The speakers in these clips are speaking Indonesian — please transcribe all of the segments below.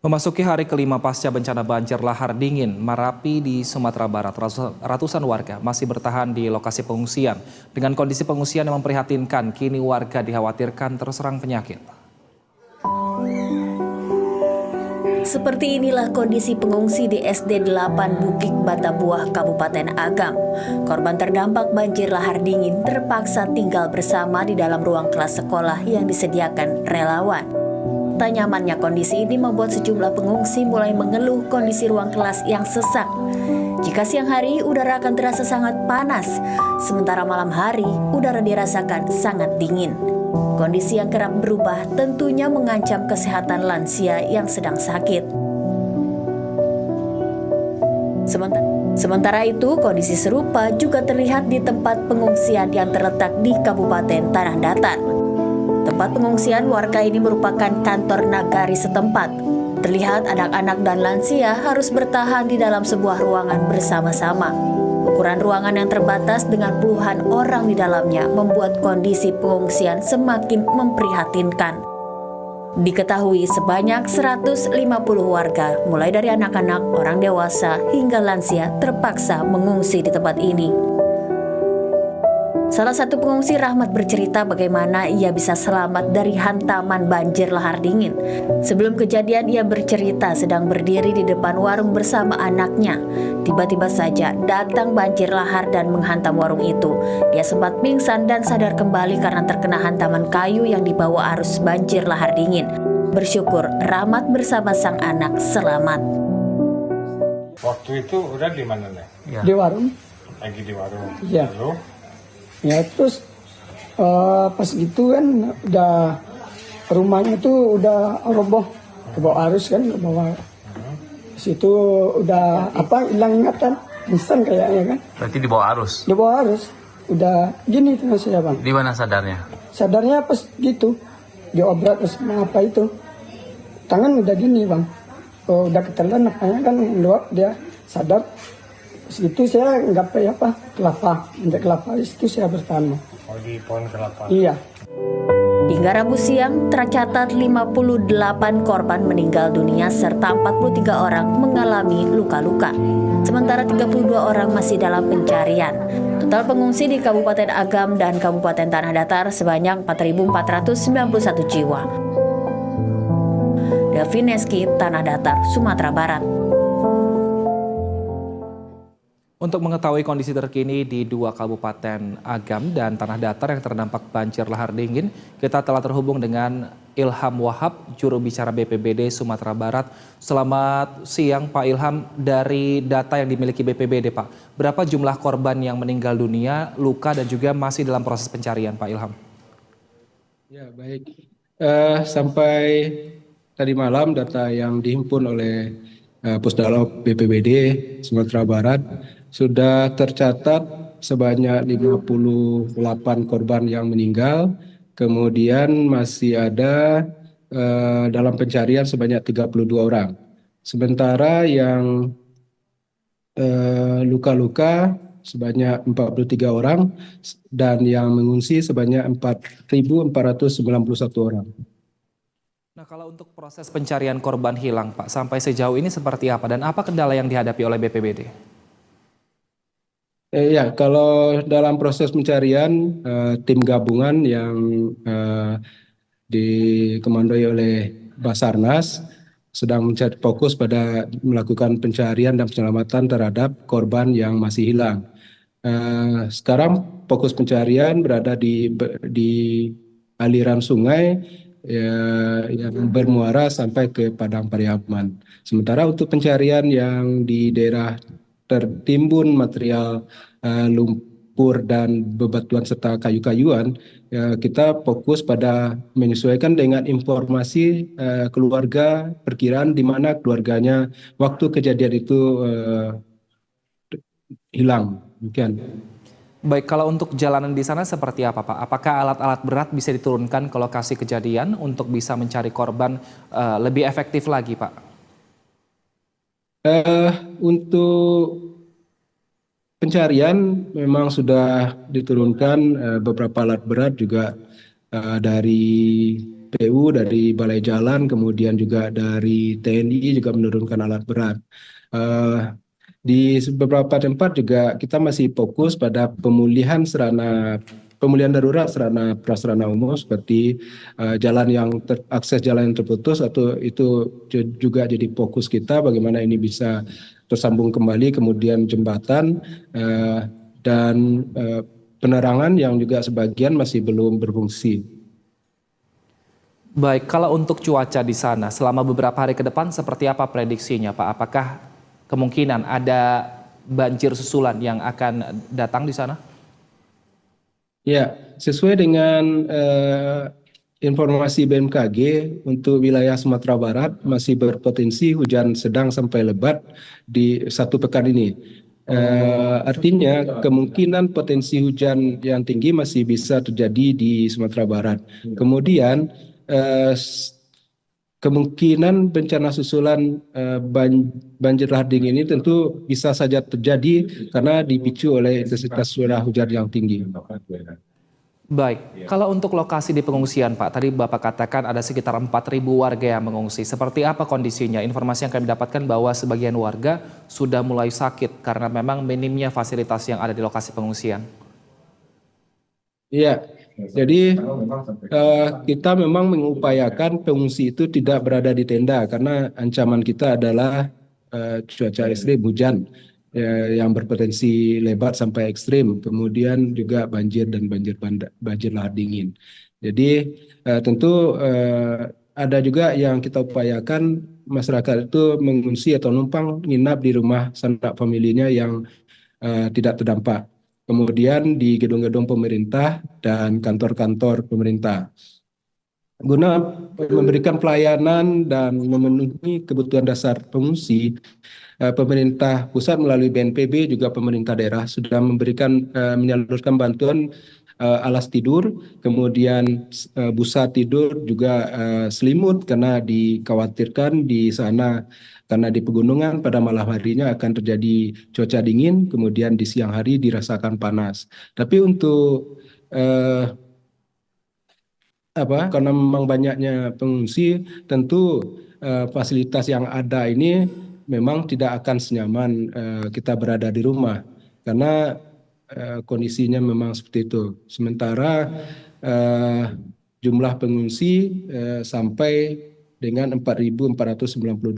Memasuki hari kelima pasca bencana banjir lahar dingin Marapi di Sumatera Barat, ratusan warga masih bertahan di lokasi pengungsian. Dengan kondisi pengungsian yang memprihatinkan, kini warga dikhawatirkan terserang penyakit. Seperti inilah kondisi pengungsi di SD 8 Bukit Batabuah, Kabupaten Agam. Korban terdampak banjir lahar dingin terpaksa tinggal bersama di dalam ruang kelas sekolah yang disediakan relawan. Tak nyamannya kondisi ini membuat sejumlah pengungsi mulai mengeluh kondisi ruang kelas yang sesak. Jika siang hari, udara akan terasa sangat panas, sementara malam hari, udara dirasakan sangat dingin. Kondisi yang kerap berubah tentunya mengancam kesehatan lansia yang sedang sakit. Sementara itu, kondisi serupa juga terlihat di tempat pengungsian yang terletak di Kabupaten Tanah Datar. Tempat pengungsian warga ini merupakan kantor nagari setempat. Terlihat anak-anak dan lansia harus bertahan di dalam sebuah ruangan bersama-sama. Ukuran ruangan yang terbatas dengan puluhan orang di dalamnya membuat kondisi pengungsian semakin memprihatinkan. Diketahui sebanyak 150 warga, mulai dari anak-anak, orang dewasa, hingga lansia terpaksa mengungsi di tempat ini. Salah satu pengungsi Rahmat bercerita bagaimana ia bisa selamat dari hantaman banjir lahar dingin. Sebelum kejadian ia bercerita sedang berdiri di depan warung bersama anaknya. Tiba-tiba saja datang banjir lahar dan menghantam warung itu. Dia sempat pingsan dan sadar kembali karena terkena hantaman kayu yang dibawa arus banjir lahar dingin. Bersyukur Rahmat bersama sang anak selamat. Waktu itu udah di mana nih? Ya. Di warung. Lagi di warung. Iya. Lalu? Ya terus pas gitu kan udah rumahnya tuh udah roboh ke bawah arus kan, ke bawah. Situ udah hilang ingatan, instan kayaknya kan. Berarti di bawah arus? Di bawah arus. Udah gini tuh saya bang. Di mana sadarnya? Sadarnya pas gitu. Diobrat pas apa itu. Tangan udah gini bang. Udah ketelan apanya kan luap dia sadar. Itu saya nggak kelapa, injak kelapa itu saya bertahan. Oh di pohon kelapa. Iya. Hingga Rabu siang tercatat 58 korban meninggal dunia serta 43 orang mengalami luka-luka. Sementara 32 orang masih dalam pencarian. Total pengungsi di Kabupaten Agam dan Kabupaten Tanah Datar sebanyak 4.491 jiwa. Delvineski, Tanah Datar, Sumatera Barat. Untuk mengetahui kondisi terkini di dua Kabupaten Agam dan Tanah Datar yang terdampak banjir lahar dingin, kita telah terhubung dengan Ilham Wahab, juru bicara BPBD Sumatera Barat. Selamat siang Pak Ilham, dari data yang dimiliki BPBD Pak, berapa jumlah korban yang meninggal dunia, luka dan juga masih dalam proses pencarian Pak Ilham? Ya baik, sampai tadi malam data yang dihimpun oleh Pusdalop BPBD Sumatera Barat sudah tercatat sebanyak 58 korban yang meninggal, kemudian masih ada dalam pencarian sebanyak 32 orang. Sementara yang luka-luka sebanyak 43 orang dan yang mengungsi sebanyak 4.491 orang. Nah, kalau untuk proses pencarian korban hilang Pak, sampai sejauh ini seperti apa dan apa kendala yang dihadapi oleh BPBD? Ya, kalau dalam proses pencarian, tim gabungan yang dikomandoi oleh Basarnas sedang fokus pada melakukan pencarian dan penyelamatan terhadap korban yang masih hilang. Sekarang fokus pencarian berada di aliran sungai yang bermuara sampai ke Padang Pariaman. Sementara untuk pencarian yang di daerah tertimbun material lumpur dan bebatuan serta kayu-kayuan, kita fokus pada menyesuaikan dengan informasi keluarga, perkiraan di mana keluarganya waktu kejadian itu hilang. Demikian. Baik, kalau untuk jalanan di sana seperti apa Pak? Apakah alat-alat berat bisa diturunkan ke lokasi kejadian untuk bisa mencari korban lebih efektif lagi Pak? Untuk pencarian memang sudah diturunkan beberapa alat berat juga dari PU, dari Balai Jalan, kemudian juga dari TNI juga menurunkan alat berat. Di beberapa tempat juga kita masih fokus pada pemulihan darurat sarana prasarana umum seperti akses jalan yang terputus, atau itu juga jadi fokus kita bagaimana ini bisa tersambung kembali, kemudian jembatan dan penerangan yang juga sebagian masih belum berfungsi. Baik, kalau untuk cuaca di sana selama beberapa hari ke depan seperti apa prediksinya Pak? Apakah kemungkinan ada banjir susulan yang akan datang di sana? Ya, sesuai dengan informasi BMKG, untuk wilayah Sumatera Barat masih berpotensi hujan sedang sampai lebat di 1 pekan ini. Artinya kemungkinan potensi hujan yang tinggi masih bisa terjadi di Sumatera Barat. Kemudian kemungkinan bencana susulan banjir lahar dingin ini tentu bisa saja terjadi karena dipicu oleh intensitas curah hujan yang tinggi. Baik, kalau untuk lokasi di pengungsian Pak, tadi Bapak katakan ada sekitar 4.000 warga yang mengungsi. Seperti apa kondisinya? Informasi yang kami dapatkan bahwa sebagian warga sudah mulai sakit karena memang minimnya fasilitas yang ada di lokasi pengungsian. Iya, jadi kita memang mengupayakan pengungsi itu tidak berada di tenda karena ancaman kita adalah cuaca ekstrim, hujan yang berpotensi lebat sampai ekstrim, kemudian juga banjir dan banjir lahar dingin. Jadi tentu ada juga yang kita upayakan masyarakat itu mengungsi atau numpang nginap di rumah sanak familinya yang tidak terdampak. Kemudian di gedung-gedung pemerintah dan kantor-kantor pemerintah. Guna memberikan pelayanan dan memenuhi kebutuhan dasar pengungsi, pemerintah pusat melalui BNPB juga pemerintah daerah sudah menyalurkan bantuan alas tidur, kemudian busa tidur, juga selimut, karena dikhawatirkan di sana karena di pegunungan pada malam harinya akan terjadi cuaca dingin, kemudian di siang hari dirasakan panas. Tapi untuk karena memang banyaknya pengungsi, tentu fasilitas yang ada ini memang tidak akan senyaman kita berada di rumah karena kondisinya memang seperti itu. Sementara jumlah pengungsi sampai dengan 4.492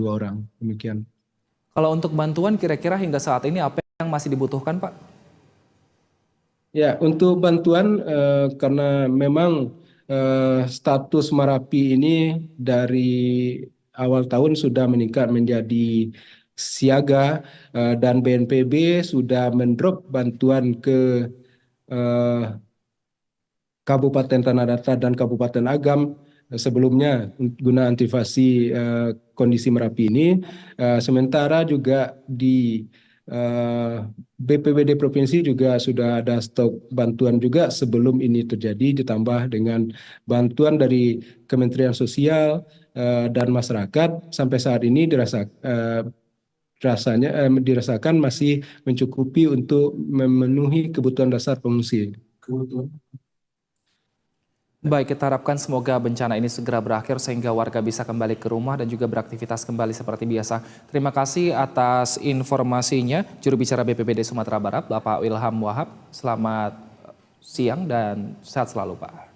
orang. Demikian. Kalau untuk bantuan kira-kira hingga saat ini apa yang masih dibutuhkan Pak? Ya, untuk bantuan karena memang status Marapi ini dari awal tahun sudah meningkat menjadi siaga dan BNPB sudah mendrop bantuan ke Kabupaten Tanah Datar dan Kabupaten Agam sebelumnya guna antisipasi kondisi Merapi ini. Sementara juga di BPBD Provinsi juga sudah ada stok bantuan juga sebelum ini terjadi, ditambah dengan bantuan dari Kementerian Sosial dan masyarakat sampai saat ini dirasakan masih mencukupi untuk memenuhi kebutuhan dasar pengungsi. Baik, kita harapkan semoga bencana ini segera berakhir sehingga warga bisa kembali ke rumah dan juga beraktivitas kembali seperti biasa. Terima kasih atas informasinya, juru bicara BPBD Sumatera Barat, Bapak Ilham Wahab. Selamat siang dan sehat selalu, Pak.